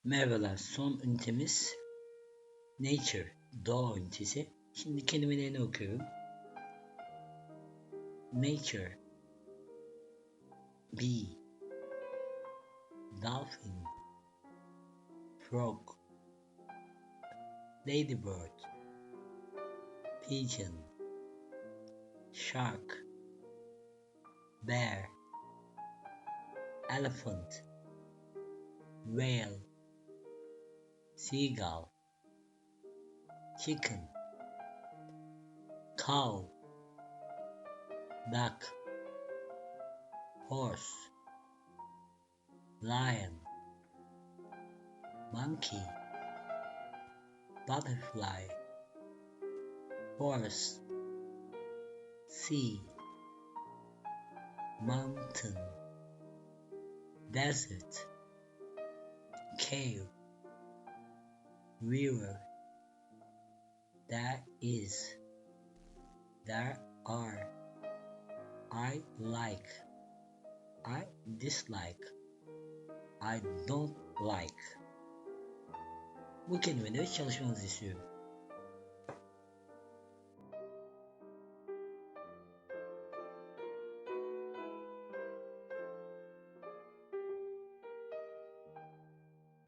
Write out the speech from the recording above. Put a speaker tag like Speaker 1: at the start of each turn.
Speaker 1: Merhabalar, son ünitemiz Nature, doğa ünitesi. Şimdi kelimelerini okuyorum. Nature, bee, dolphin, frog, ladybird, pigeon, shark, bear, elephant, whale, seagull, chicken, cow, duck, horse, lion, monkey, butterfly, horse, sea, mountain, desert, cave, river, there is, there are, I like, I dislike, I don't like. Bu kelimeleri çalışmanızı istiyorum.